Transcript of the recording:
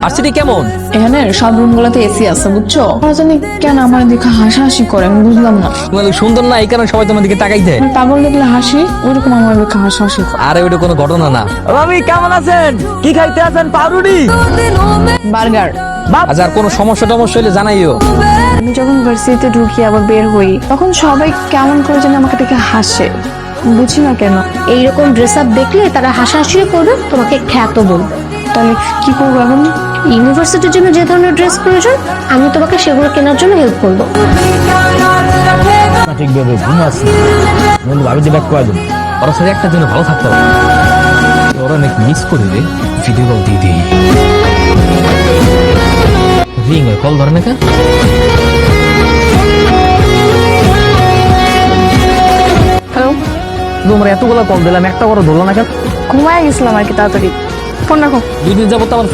Varsity কেমন? এখানে সব রুম গুলাতে এসি আছে বুঝছো। ওরা জানি কেন আমার দিকে হাসাহাসি করে, আমি বুঝলাম না। তোমাদের সুন্দর না, এই কারণে সবাই তোমার দিকে তাকাইতে। আমি পাগল দেখলে হাসি, ওইরকম আমার দিকে হাসাহাসি করে। আরে ওইটা কোনো ঘটনা না। মামি কেমন আছেন? কি খাইতে আছেন? পাউরুটি, বার্গার। আচ্ছা, আর কোনো সমস্যা টমস্যা হলে জানাইও। আমি যখন ভার্সিটিতে ঢুকি আবার বের হই, তখন সবাই কেমন করে যেন আমাকে দেখে হাসে, বুঝি না কেন। এইরকম ড্রেস আপ দেখলে তারা হাসাহাসিও করবে, তোমাকে খ্যাত বলবে। তাহলে কি করবো এখন? ইউনিভার্সিটির জন্য যে ধরনের ড্রেস প্রয়োজন, আমি তোমাকে সেগুলো কেনার জন্য হেল্প করবো। ঠিকভাবে ঘুম আছে বন্ধু, ভাবি যে ব্যাক করে দেন। ওরা সাথে একটা জন্য ভালো থাকতে হবে। ওরা অনেক মিস করে রে। ভিডিও কল দিয়ে দিই। রিং কল ধরে না কেন? হ্যালো, তোমরা এতগুলো কল দিলাম, একটা বড় ধরলো না কেন? ঘুমায় গেছিলাম আর কি, তাড়াতাড়ি ফোন রাখো। 2 দিন যাবো তো আমার